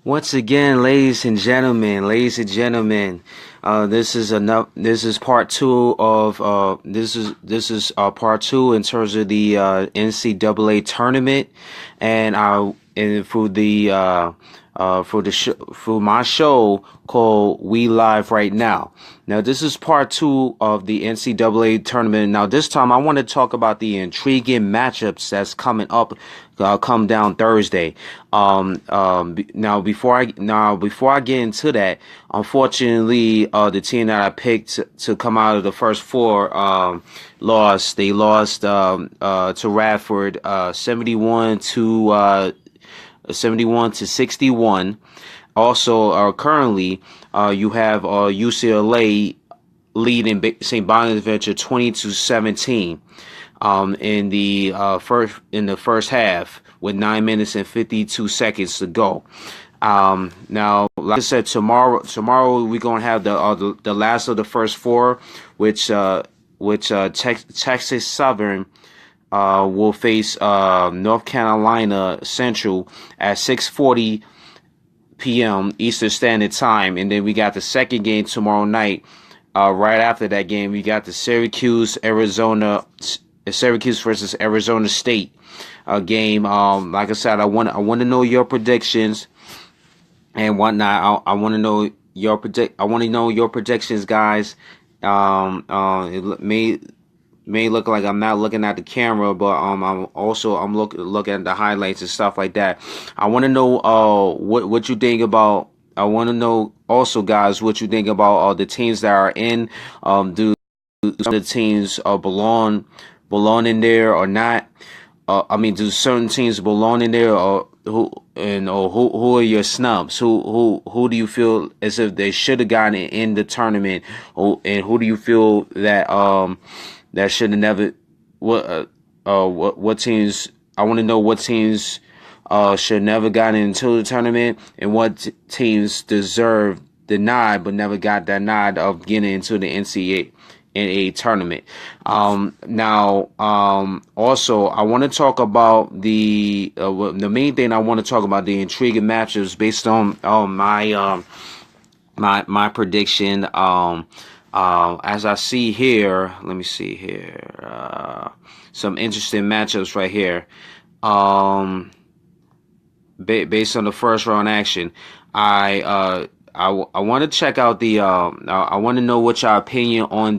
Once again, ladies and gentlemen, this is enough. This is part two of this is part two in terms of the NCAA tournament, and for my show called We Live Right Now. Now, this is part two of the NCAA tournament. Now, this time I want to talk about the intriguing matchups that's coming up, come down Thursday. Now before I get into that, unfortunately, the team that I picked to come out of the first four lost. They lost to Radford, 71 to 61. Also, currently, you have UCLA leading St. Bonaventure 20-17 in the first half with 9 minutes and 52 seconds to go. Now, like I said, tomorrow we're gonna have the last of the first four, which Texas Southern will face North Carolina Central at 6:40 p.m. Eastern Standard Time, and then we got the second game tomorrow night. Right after that game, we got the Syracuse versus Arizona State game. Like I said, I want to know your predictions and whatnot. I want to know your predictions, guys. It may look like I'm not looking at the camera, but I'm looking at the highlights and stuff like that. I want to know what you think about. I want to know also, guys, what you think about the teams that are in. Do the teams belong in there or not? Do certain teams belong in there, or who are your snubs? Who do you feel as if they should have gotten in the tournament, and who do you feel that should have never? What teams? I want to know what teams should never gotten into the tournament, and what teams deserve the nod but never got that nod of getting into the NCAA tournament. Also, I want to talk about the main thing. I want to talk about the intriguing matches based on my prediction. As I see here, let me see here. Some interesting matchups right here. Based on the first round action, I want to check out I want to know what your opinion on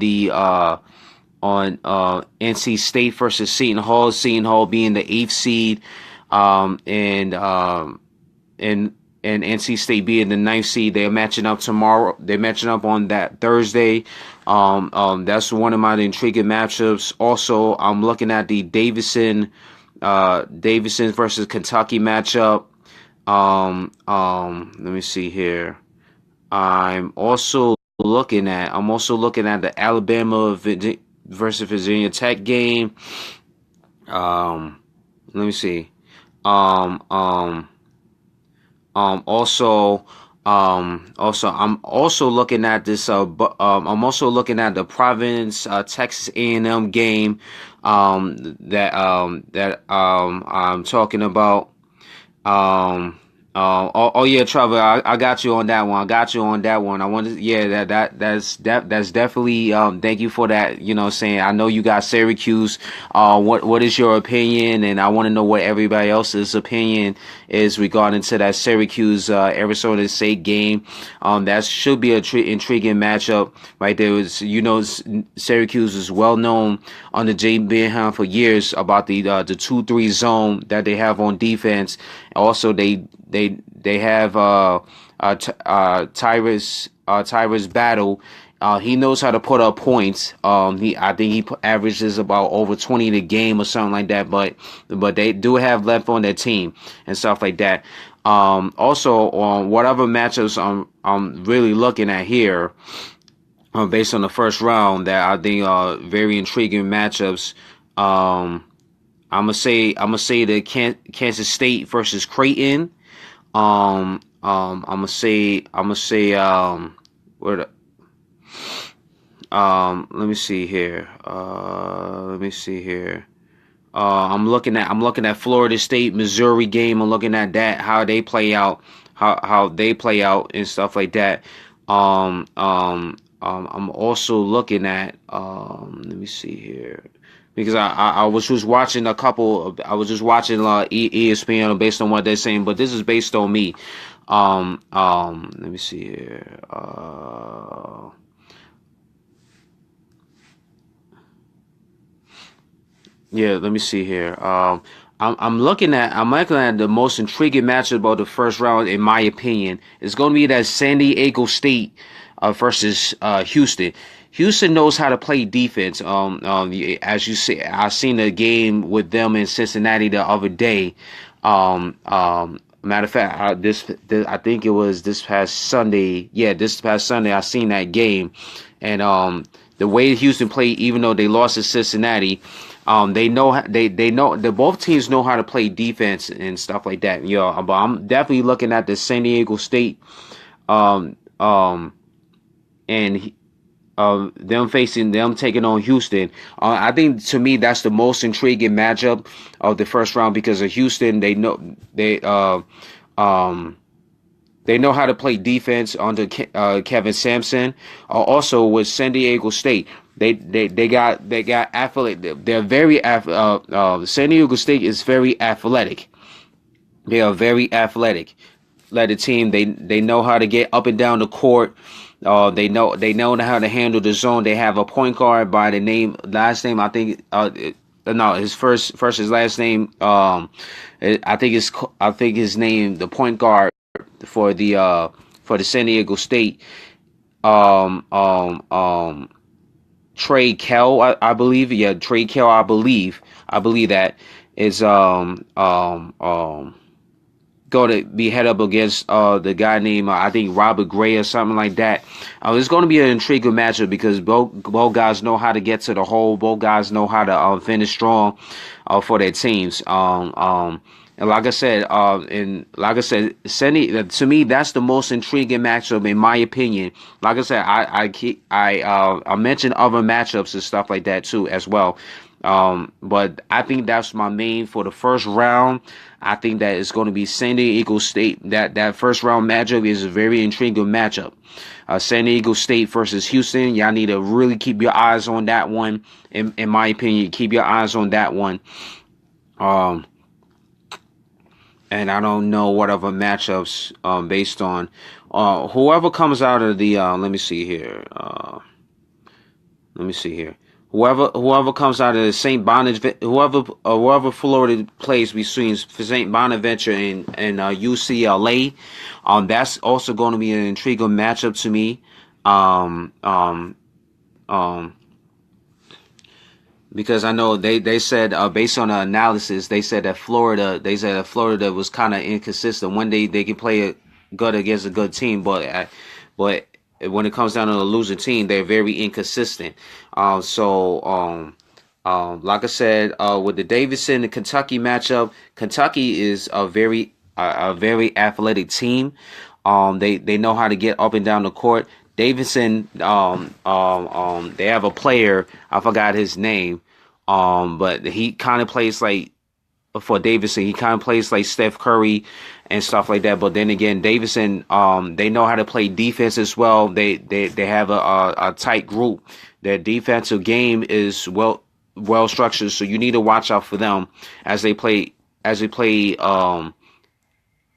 NC State versus Seton Hall. Seton Hall being the 8th seed, and NC State being the 9th seed. They're matching up tomorrow. They're matching up on that Thursday. That's one of my intriguing matchups. Also, I'm looking at the Davidson versus Kentucky matchup. Let me see here. I'm also looking at the Alabama versus Virginia Tech game. Let me see. Also, I'm also looking at this. I'm also looking at the Providence Texas A&M game. That I'm talking about. Yeah, Trevor, I got you on that one. I wanted, yeah, that's definitely. Thank you for that. You know what I'm saying? I know you got Syracuse. What is your opinion? And I want to know what everybody else's opinion is regarding to that Syracuse Arizona State game. That should be a intriguing matchup right there. Syracuse is well known under Jay Benham for years about the 2-3 zone that they have on defense. Also, they have Tyrus Battle. He knows how to put up points. I think he averages about over 20 in a game or something like that. But they do have left on their team and stuff like that. Also, on whatever matchups I'm really looking at here, based on the first round, that I think are very intriguing matchups. I'm gonna say the Kansas State versus Creighton. I'm gonna say where the let me see here. I'm looking at Florida State Missouri game. I'm looking at that, how they play out. how they play out and stuff like that. I'm also looking at let me see here because I was just watching a couple of, I was just watching ESPN based on what they're saying, but this is based on me. Let me see here. Yeah, let me see here. I'm looking at the most intriguing matchup of the first round, in my opinion. It's going to be that San Diego State versus Houston. Houston knows how to play defense. As you see, I seen a game with them in Cincinnati the other day. Matter of fact, this I think it was this past Sunday. Yeah, this past Sunday I seen that game, and the way Houston played, even though they lost to Cincinnati, they know that both teams know how to play defense and stuff like that. But I'm definitely looking at the San Diego State, um, um, and them taking on Houston. I think to me that's the most intriguing matchup of the first round because of Houston. Um, they know how to play defense under Kevin Sampson. Also with San Diego State, they got athletic. They're very San Diego State is very athletic. They are very athletic. Led the team. They know how to get up and down the court. They know how to handle the zone. They have a point guard by the last name I think no his last name I think his name the point guard for the San Diego State um um um Trey Kell I believe, yeah, Trey Kell, I believe that is going to be head up against the guy named I think Robert Gray or something like that. It's going to be an intriguing matchup because both guys know how to get to the hole. Both guys know how to finish strong for their teams. And like I said, to me that's the most intriguing matchup in my opinion. Like I said, I mentioned other matchups and stuff like that too as well. But I think that's my main for the first round. I think that it's going to be San Diego State. That first round matchup is a very intriguing matchup. San Diego State versus Houston. Y'all need to really keep your eyes on that one. In my opinion, keep your eyes on that one. Um, and I don't know what other matchups based on whoever comes out of the. Let me see here. Let me see here. Whoever comes out of the St. Bonaventure, whoever Florida plays between St. Bonaventure and UCLA, that's also going to be an intriguing matchup to me. Um, um, um, because I know they said based on the analysis, they said that Florida was kind of inconsistent. One day they can play a good against a good team, but when it comes down to the losing team, they're very inconsistent. Like I said, with the Davidson and Kentucky matchup, Kentucky is a very athletic team. They know how to get up and down the court. Davidson, they have a player. I forgot his name. But he kind of plays like for Davidson. He kind of plays like Steph Curry and stuff like that. But then again, Davidson, they know how to play defense as well. They have a tight group. Their defensive game is well structured. So you need to watch out for them as they play as they play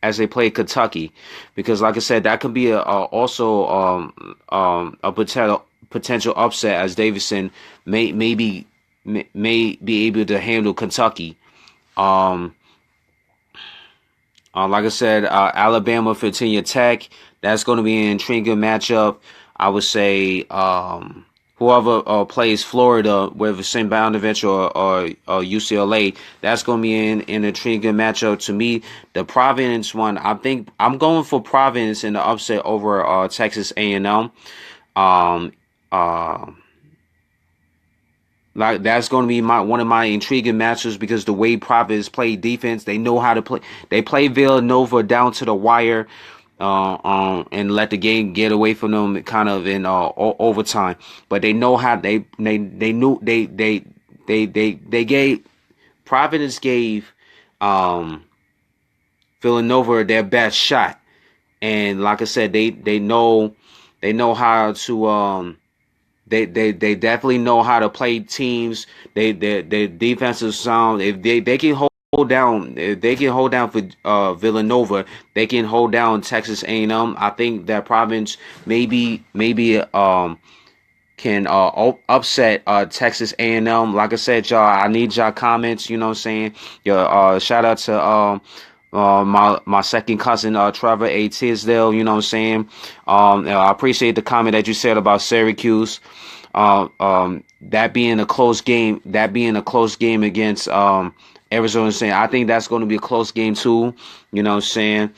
as they play Kentucky, because like I said, that could be also a potential upset as Davidson may be able to handle Kentucky. Um, like I said, Alabama, Virginia Tech. That's going to be an intriguing matchup. I would say whoever plays Florida, whether St. Bonaventure or UCLA, that's going to be an intriguing matchup to me. The Providence one, I think I'm going for Providence in the upset over Texas A&M. Um, uh, like that's going to be one of my intriguing matches because the way Providence play defense, they know how to play. They play Villanova down to the wire, and let the game get away from them, kind of in overtime. But they know how they knew they gave Providence gave um, Villanova their best shot. and like I said, they know how to they definitely know how to play teams. They defensive sound. If they can hold down, if they can hold down for Villanova, they can hold down Texas A&M. I think that province maybe can upset Texas A&M. Like I said, y'all, I need y'all comments. You know what I'm saying? Your shout out to my second cousin Trevor A. Tisdale. You know what I'm saying? I appreciate the comment that you said about Syracuse. That being a close game. That being a close game against Arizona State. I think that's going to be a close game too. You know what I'm saying?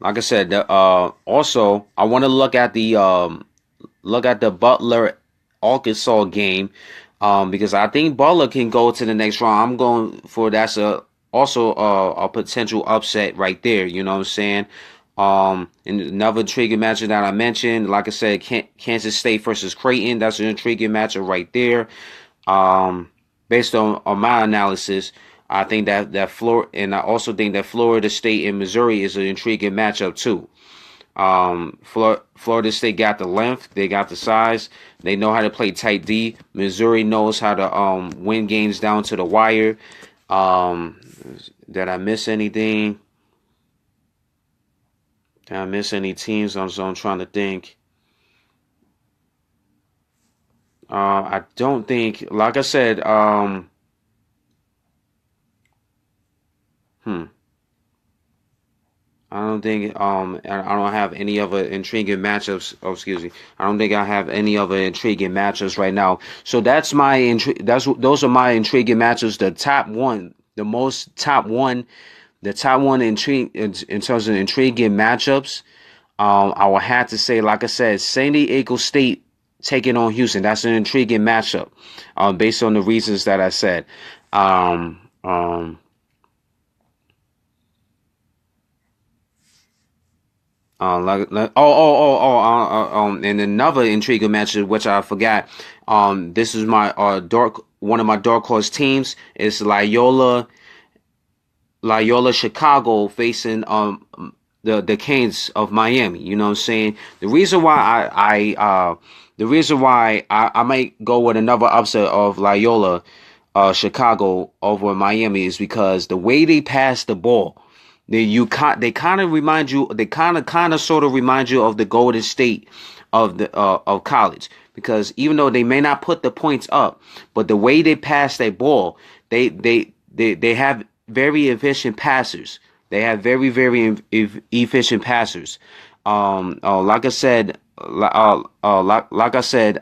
Like I said, also I want to look at the Butler Arkansas game, because I think Butler can go to the next round. I'm going for that's also a potential upset right there. You know what I'm saying? And another intriguing matchup that I mentioned, like I said, Kansas State versus Creighton. That's an intriguing matchup right there. Um, Based on my analysis, I think that Florida, and I also think that Florida State and Missouri is an intriguing matchup too. Florida State got the length, they got the size, they know how to play tight D. Missouri knows how to win games down to the wire. Um, did I miss anything? Did I miss any teams? I'm trying to think. I don't think, like I said, hmm. I don't think I don't have any other intriguing matchups. Oh, excuse me. I don't think I have any other intriguing matchups right now. So those are my intriguing matchups. The top one, the most top one, the top one in terms of intriguing matchups. I will have to say, like I said, San Diego State taking on Houston. That's an intriguing matchup, based on the reasons that I said. Um, um, and another intriguing match which I forgot. This is my one of my dark horse teams is Loyola Chicago facing the Canes of Miami. You know what I'm saying? The reason why I might go with another upset of Loyola Chicago over Miami is because the way they pass the ball. They kind of remind you. They kind of sort of remind you of the Golden State of college, because even though they may not put the points up, but the way they pass that ball, they have very efficient passers. They have very efficient passers. Like I said, like I said,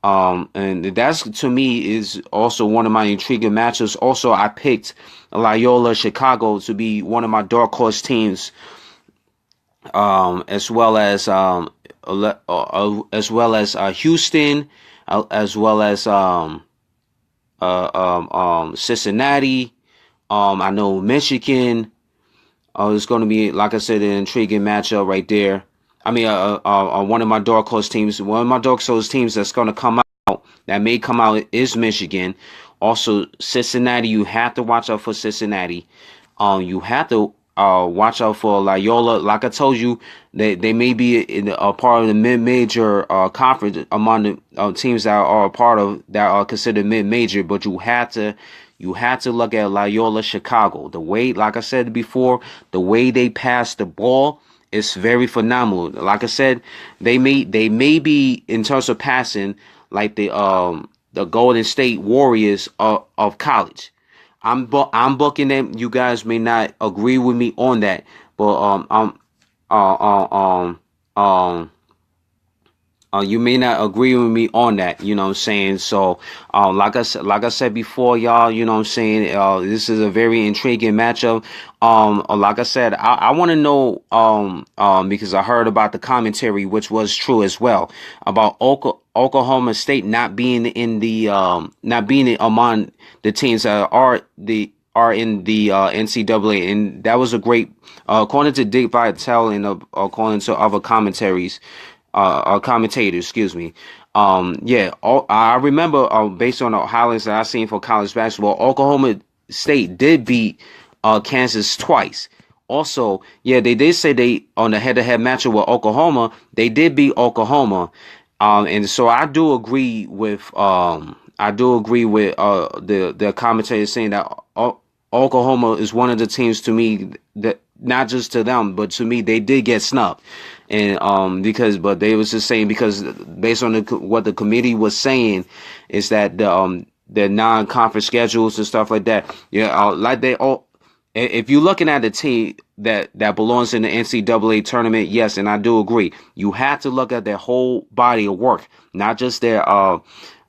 and that's to me is also one of my intriguing matches. Also, I picked Loyola Chicago to be one of my dark horse teams, as well as Houston, as well as Cincinnati. I know Michigan. It's going to be, like I said, an intriguing matchup right there. I mean, one of my dark horse teams, one of my dark horse teams that's going to come out, that may come out, is Michigan. Also, Cincinnati, you have to watch out for Cincinnati. You have to watch out for Loyola. Like I told you, they may be in a part of the mid-major conference among the teams that are a part of that are considered mid-major, but you have to look at Loyola Chicago. The way, like I said before, the way they pass the ball is very phenomenal. Like I said, they may be in terms of passing like the Golden State Warriors of college. I'm booking them. You guys may not agree with me on that, but uh, uh, um um you may not agree with me on that, you know what I'm saying? So, like I said before, y'all, you know what I'm saying? This is a very intriguing matchup. Like I said, I want to know, because I heard about the commentary, which was true as well, about Oklahoma State not being in the, not being among the teams that are in the NCAA, and that was a great, according to Dick Vitale and according to other commentators, excuse me. Yeah, I remember, based on the highlights that I seen for college basketball, Oklahoma State did beat Kansas twice. also, yeah, they did say they on the head-to-head matchup with Oklahoma, they did beat Oklahoma. And so I do agree with the commentator saying that Oklahoma is one of the teams to me that not just to them, but to me they did get snubbed, and but they was just saying because based on what the committee was saying is that the non-conference schedules and stuff like that, yeah, like they all. If you're looking at a team that belongs in the NCAA tournament, yes, and I do agree, you have to look at their whole body of work, not just their a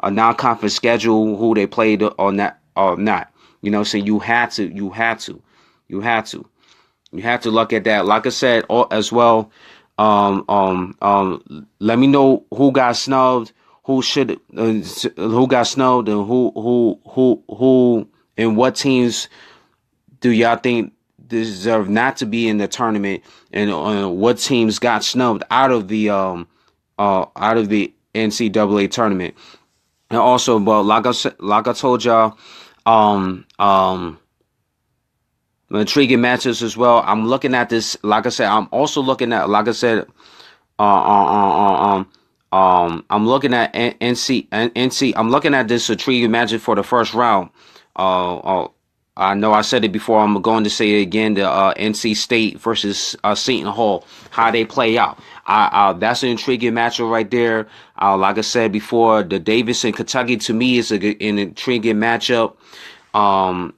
non-conference schedule, who they played or not. So you have to look at that. Like I said, as well. Let me know who got snubbed, who got snubbed, and who, and what teams do y'all think deserve not to be in the tournament, and what teams got snubbed out of the NCAA tournament. And also, but like I told y'all, intriguing matches as well. I'm looking at this. Like I said, I'm also looking at. Like I said, I'm looking at NC. I'm looking at this intriguing matchup for the first round. I know I said it before. I'm going to say it again. The NC State versus Seton Hall. How they play out. That's an intriguing matchup right there. Like I said before, the Davis and Kentucky to me is an intriguing matchup. I'd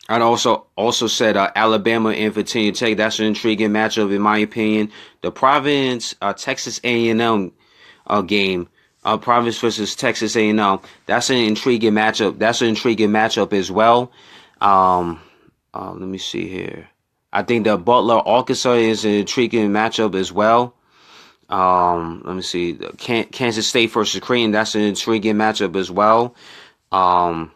also said Alabama and Virginia Tech. That's an intriguing matchup in my opinion. The Providence Texas A&M game. Providence versus Texas A&M. That's an intriguing matchup. That's an intriguing matchup as well. Let me see here. I think the Butler Arkansas is an intriguing matchup as well. Let me see. Kansas State versus Creighton. That's an intriguing matchup as well. Let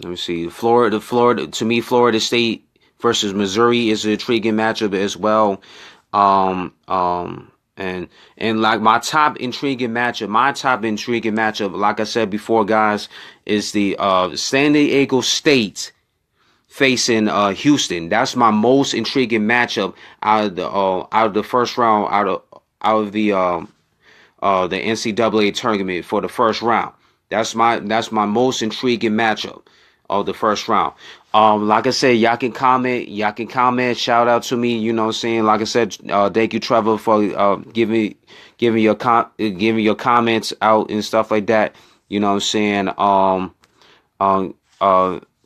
me see. Florida. To me, Florida State versus Missouri is an intriguing matchup as well. And like my top intriguing matchup, like I said before, guys, is the San Diego State facing Houston. That's my most intriguing matchup out of the first round, out of the NCAA tournament for the first round. That's my most intriguing matchup of the first round. Like I said, y'all can comment, shout out to me, you know what I'm saying? Like I said, thank you, Trevor, for giving your comments out and stuff like that. You know what I'm saying?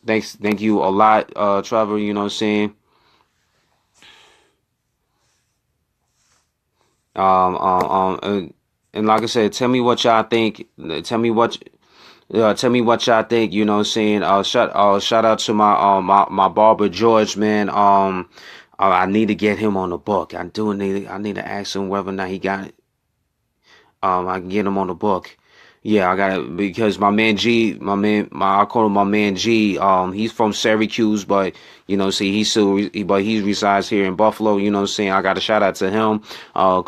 Thank you a lot, Trevor, you know what I'm saying? And like I said, tell me what y'all think. Tell me what y'all think. You know what I'm saying? Shout out to my barber George, man. I need to get him on the book. I need to ask him whether or not he got it. I can get him on the book. Yeah, I got it because my man G, I call him my man G. He's from Syracuse, but you know, see, he resides here in Buffalo. You know what I'm saying? I got a shout out to him. I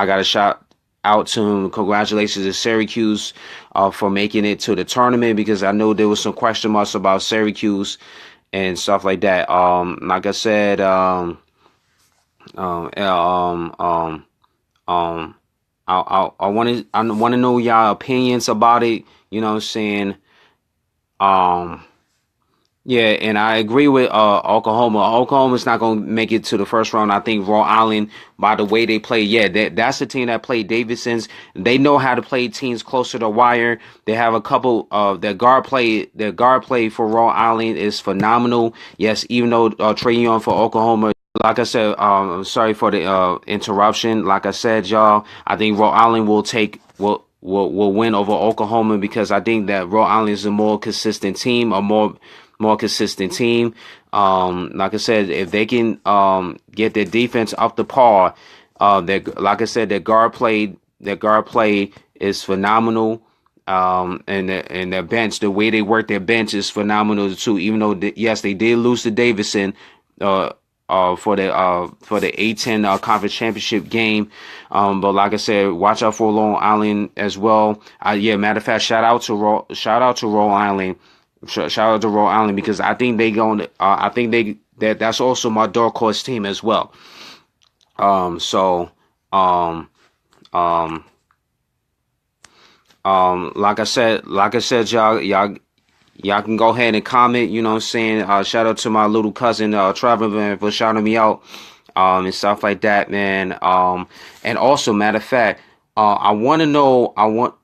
got a shout out to him. Congratulations to Syracuse for making it to the tournament, because I know there was some question marks about Syracuse and stuff like that. Like I said, I want to know y'all opinions about it. You know what I'm saying? Yeah, and I agree with Oklahoma. Oklahoma's not going to make it to the first round. I think Rhode Island, by the way they play, yeah, that's the team that played Davidson's. They know how to play teams closer to wire. They have a couple of their guard play for Rhode Island is phenomenal. Yes, even though Trae Young for Oklahoma. Like I said, I'm sorry for the interruption. Like I said, y'all, I think Rhode Island will win over Oklahoma, because I think that Rhode Island is a more consistent team, more consistent team. Like I said, if they can get their defense up to par, like I said, their guard play is phenomenal. And their bench, the way they work their bench is phenomenal too. Even though yes, they did lose to Davidson, for the A10 conference championship game, but like I said, watch out for Long Island as well. Yeah, matter of fact, shout out to Rhode Island Shout out to Rhode Island because I think they going. I think that's also my dark horse team as well. So um um like I said, y'all can go ahead and comment. You know what I'm saying? Shout out to my little cousin Trevor, man, for shouting me out and stuff like that, man. And also, matter of fact, I want to know.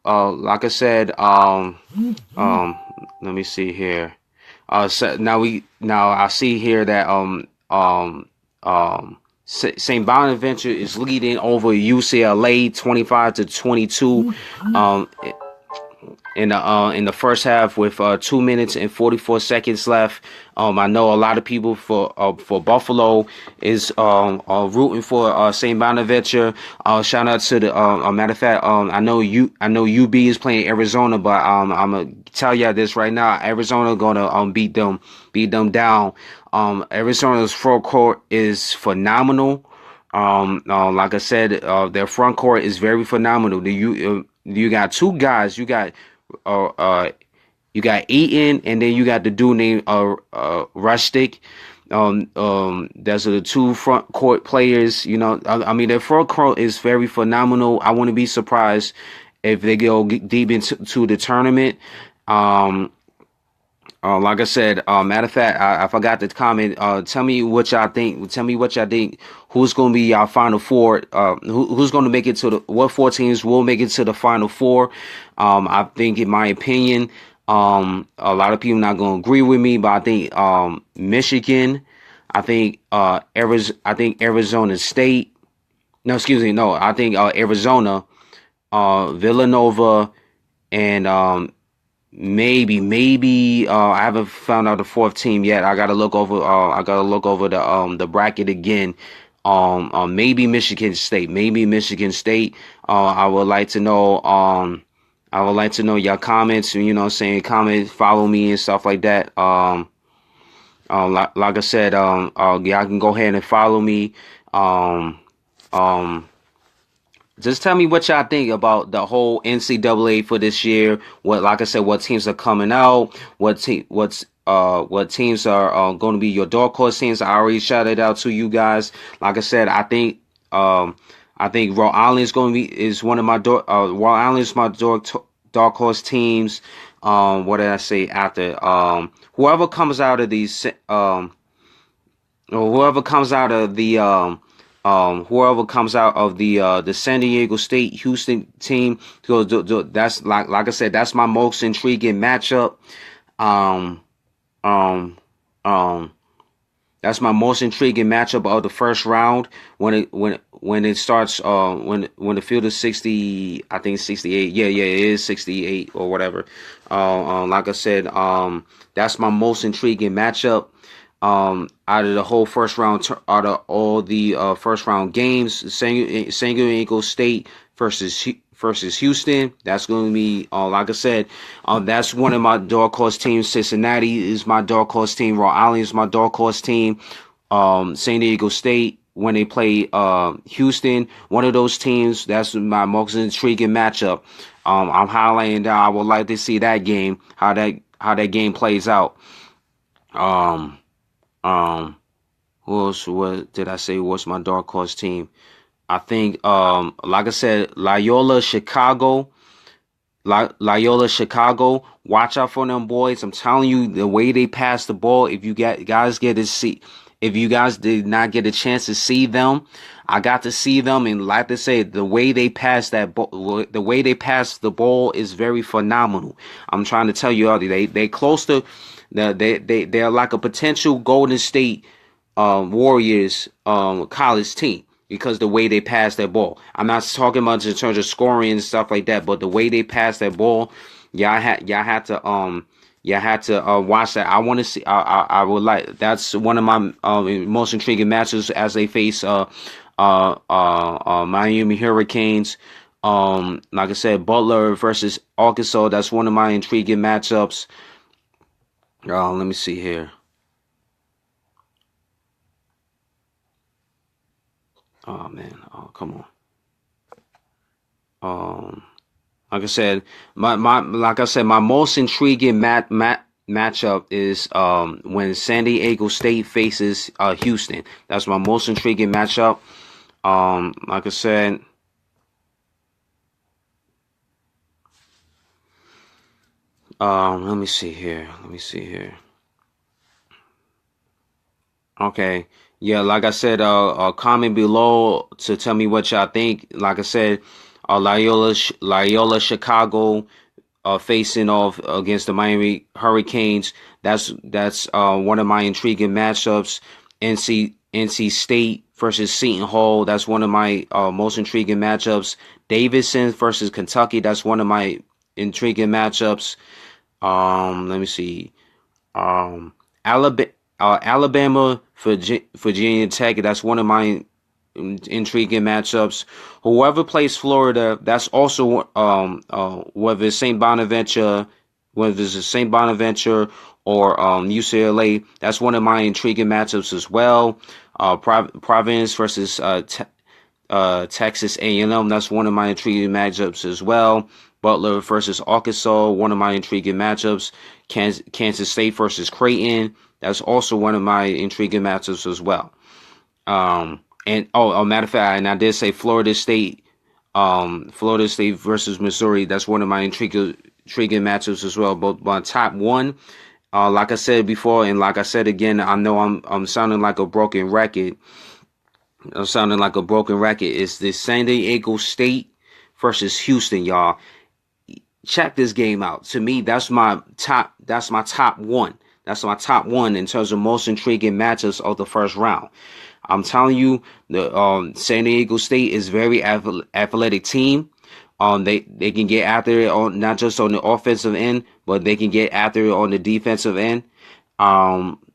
Like I said, um, let me see here. So now I see here that St. Bonaventure is leading over UCLA 25-22 um in the first half with 2 minutes and 44 seconds left. I know a lot of people for Buffalo is rooting for St. Bonaventure. Shout out to the matter of fact, I know UB is playing Arizona, but I'm gonna tell y'all this right now. Arizona gonna beat them down. Arizona's front court is phenomenal. Like I said, their front court is very phenomenal. You got two guys. Uh, uh, you got Eaton, and then you got the dude named Rustic. Those are the two front court players. You know, I mean, their front court is very phenomenal. I wouldn't be surprised if they go deep into the tournament. Um, like I said, matter of fact, I forgot to comment. Tell me what y'all think. Tell me what y'all think. Who's going to be our final four? Who's going to make it to the? What four teams will make it to the final four? I think, in my opinion, a lot of people not going to agree with me, but I think Michigan. I think Arizona State. No, excuse me. No, I think Arizona, Villanova, and maybe I haven't found out the fourth team yet. I gotta look over the bracket again. Maybe Michigan State. Maybe Michigan State. I would like to know I would like to know your comments, you know what I'm saying? Comment, follow me and stuff like that. Like I said, y'all can go ahead and follow me. Um um just tell me what y'all think about the whole NCAA for this year. Like I said, what teams are coming out? What teams are going to be your dark horse teams? I already shouted out to you guys. Like I said, I think Rhode Island is one of my Rhode Island is my dark horse teams. What did I say after? Whoever comes out of these or whoever comes out of the San Diego State Houston team, that's like I said, that's my most intriguing matchup. Um, um, um, that's my most intriguing matchup of the first round when it starts when the field is 60, I think 68. Yeah, it is 68 or whatever. Like I said, that's my most intriguing matchup. Out of the whole first round, out of all the first round games, San Diego State versus Houston. That's going to be, like I said, that's one of my dark horse teams. Cincinnati is my dark horse team. Rhode Island is my dark horse team. San Diego State, when they play Houston, one of those teams, that's my most intriguing matchup. I'm highlighting that. I would like to see that game, how that game plays out. Um, um, who else? What did I say was my dark horse team? I think, like I said, Loyola Chicago. Watch out for them boys. I'm telling you, the way they pass the ball. If you guys did not get a chance to see them, I got to see them, and like I say, the way they pass the way they pass the ball is very phenomenal. I'm trying to tell you, they close to they're like a potential Golden State Warriors college team because the way they pass that ball. I'm not talking about in terms of scoring and stuff like that, but the way they pass that ball, y'all had to watch that. I want to see. I would like. That's one of my most intriguing matches as they face Miami Hurricanes. Like I said, Butler versus Arkansas. That's one of my intriguing matchups. Let me see here. Oh man, oh come on. Like I said, my most intriguing matchup is when San Diego State faces Houston. That's my most intriguing matchup. Like I said, let me see here. Okay. Yeah, like I said, comment below to tell me what y'all think. Like I said, Loyola Chicago facing off against the Miami Hurricanes. That's one of my intriguing matchups. NC State versus Seton Hall. That's one of my most intriguing matchups. Davidson versus Kentucky. That's one of my intriguing matchups. Let me see. Alabama, Alabama, Virginia Tech. That's one of my intriguing matchups. Whoever plays Florida, that's also whether it's St. Bonaventure or UCLA. That's one of my intriguing matchups as well. Providence versus Texas A&M. That's one of my intriguing matchups as well. Butler versus Arkansas, one of my intriguing matchups. Kansas State versus Creighton. That's also one of my intriguing matchups as well. And matter of fact, and I did say Florida State versus Missouri. That's one of my intriguing matchups as well. But my top one, like I said before, and like I said again, I know I'm sounding like a broken record. It's the San Diego State versus Houston, y'all. Check this game out. To me, that's my top one. That's my top one in terms of most intriguing matchups of the first round. I'm telling you, the San Diego State is very athletic team. They can get after it on not just on the offensive end, but they can get after it on the defensive end.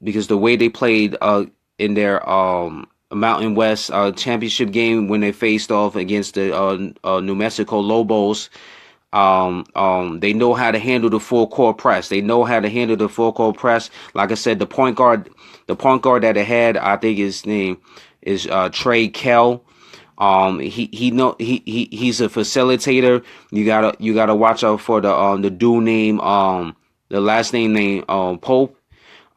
Because the way they played in their Mountain West championship game when they faced off against the New Mexico Lobos. They know how to handle the full court press. Like I said, the point guard that they had, I think his name is Trey Kell. He's a facilitator. You gotta watch out for the dude name the last name Pope.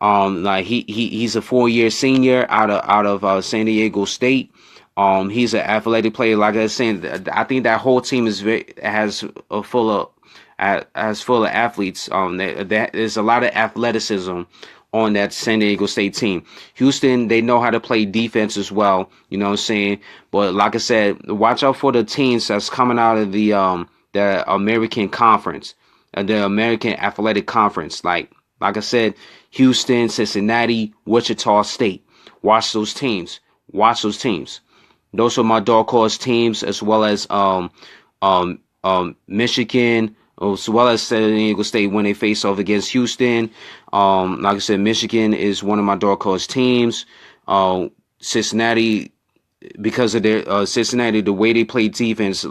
Like he's a 4-year senior out of San Diego State. He's an athletic player. Like I was saying, I think that whole team is full of athletes. There's a lot of athleticism on that San Diego State team. Houston, they know how to play defense as well. You know what I'm saying? But like I said, watch out for the teams that's coming out of the American Conference, the American Athletic Conference. Like I said, Houston, Cincinnati, Wichita State. Watch those teams. Those are my dark horse teams, as well as Michigan, as well as San Diego State when they face off against Houston. Like I said, Michigan is one of my dark horse teams. Cincinnati, because of their Cincinnati, the way they play defense,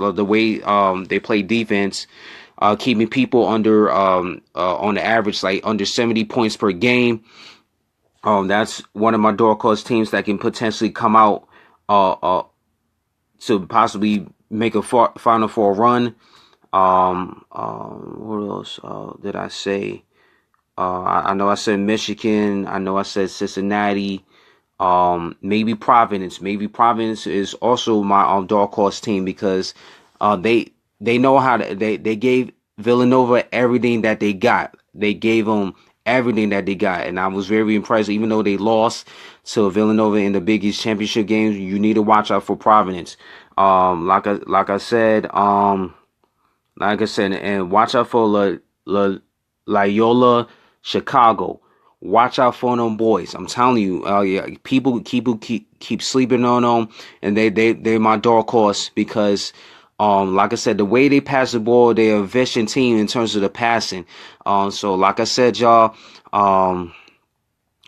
keeping people under on the average like under 70 points per game. That's one of my dark horse teams that can potentially come out to possibly make a Final Four run. What else did I say? I know I said Michigan. I know I said Cincinnati. Maybe Providence. Maybe Providence is also my dark horse team because they know how to. They gave Villanova everything that they got. They gave them everything that they got, and I was very impressed. Even though they lost to Villanova in the Big East championship games, you need to watch out for Providence. Like I said, and watch out for Loyola Chicago. Watch out for them boys. I'm telling you, yeah, people keep sleeping on them, and they're my dark horse because. Like I said, the way they pass the ball, they're a vicious team in terms of the passing. So like I said, y'all,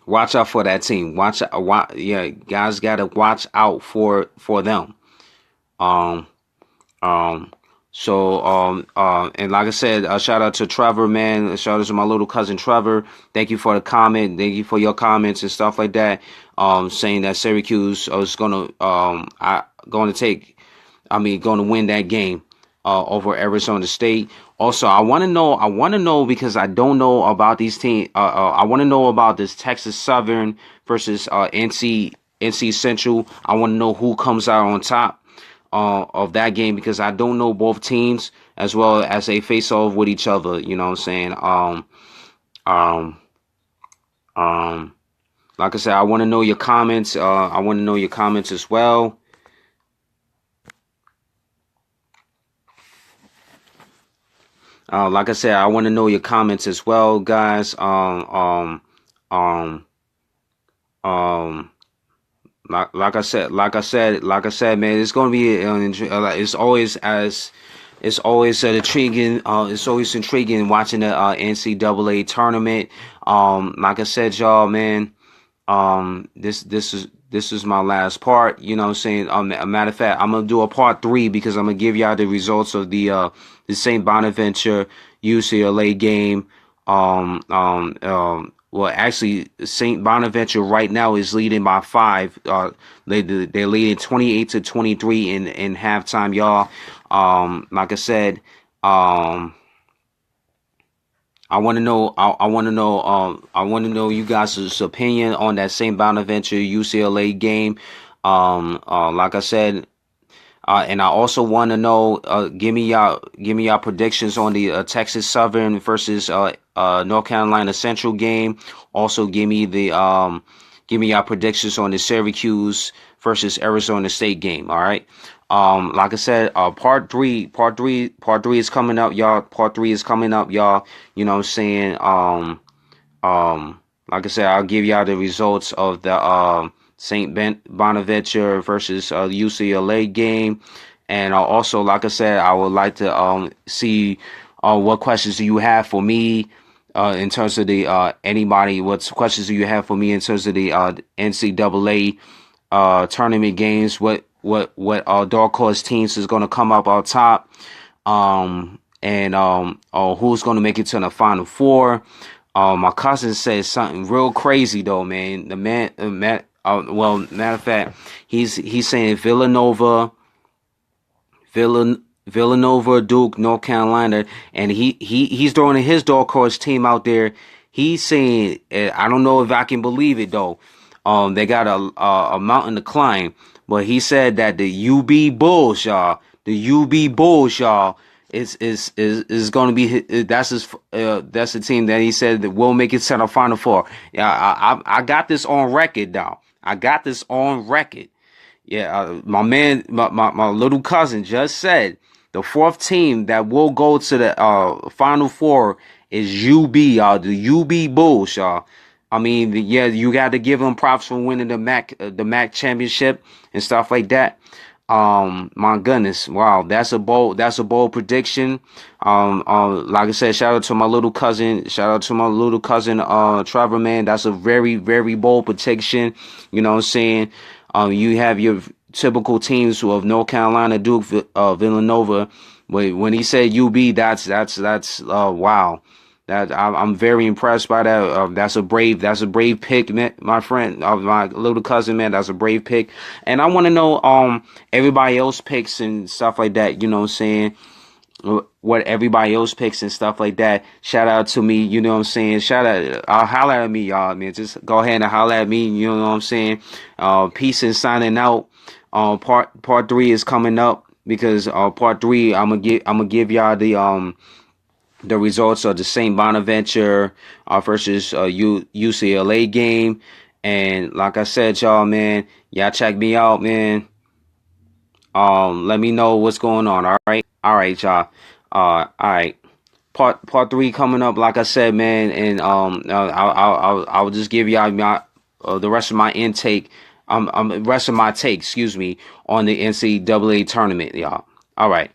watch out for that team. Guys gotta watch out for them. And like I said, shout out to Trevor, man. Shout out to my little cousin Trevor. Thank you for the comment. Thank you for your comments and stuff like that. Saying that Syracuse is going to win that game. over Arizona State. Also, I want to know because I don't know about these teams. I want to know about this Texas Southern versus NC Central. I want to know who comes out on top of that game because I don't know both teams as well as they face off with each other. You know what I'm saying? Um, um, like I said, I want to know your comments. I want to know your comments as well. Like I said, I want to know your comments as well, guys. Um, um, like I said, man, it's gonna be it's always intriguing. It's always intriguing watching the NCAA tournament. Like I said, y'all, man. This is my last part. You know what I'm saying? A matter of fact, I'm gonna do a part 3 because I'm gonna give y'all the results of the St. Bonaventure UCLA game. Well, actually, St. Bonaventure right now is leading by 5. They're leading 28-23 in halftime, y'all. Like I said, I want to know. I want to know. I want to know you guys' opinion on that St. Bonaventure UCLA game. Like I said, and I also want to know. Give me y'all predictions on the Texas Southern versus North Carolina Central game. Also, give me y'all predictions on the Syracuse versus Arizona State game. All right. Like I said, part three is coming up, y'all. Part 3 is coming up, y'all. You know what I'm saying? Like I said, I'll give y'all the results of the Bonaventure versus UCLA game, and also, like I said, I would like to see what questions do you have for me in terms of the anybody. What questions do you have for me in terms of the NCAA tournament games? What dark horse teams is going to come up on top? And who's going to make it to the Final Four? My cousin said something real crazy though, man. Well, matter of fact, he's saying Villanova, Duke, North Carolina, and he's throwing his dark horse team out there. He's saying, I don't know if I can believe it though. They got a mountain to climb, but he said that the UB Bulls, y'all, is going to be that's the team that he said that will make it to the Final Four. Yeah, I got this on record now. I got this on record. Yeah, my little cousin just said the 4th team that will go to the Final Four is UB, y'all. The UB Bulls, y'all. I mean, yeah, you got to give them props for winning the MAC championship and stuff like that. My goodness, wow, that's a bold prediction. Like I said, shout out to my little cousin, Trevor, man. That's a very, very bold prediction. You know what I'm saying? You have your typical teams of North Carolina, Duke, Villanova. But when he said UB, that's wow. That I'm very impressed by that. That's a brave pick, man, my friend, my little cousin, man. That's a brave pick, and I want to know everybody else picks and stuff like that. You know what I'm saying? What everybody else picks and stuff like that. Shout out to me, you know what I'm saying? Holler at me, y'all, man. Just go ahead and holler at me, you know what I'm saying? Peace and signing out. Part 3 is coming up because part 3 I'm gonna give y'all the results of the St. Bonaventure versus UCLA game. And like I said, y'all, man, y'all check me out, man. Let me know what's going on. All right, y'all. All right. Part 3 coming up, like I said, man, and I'll just give y'all my the rest of my intake, rest of my take, excuse me, on the NCAA tournament, y'all. All right.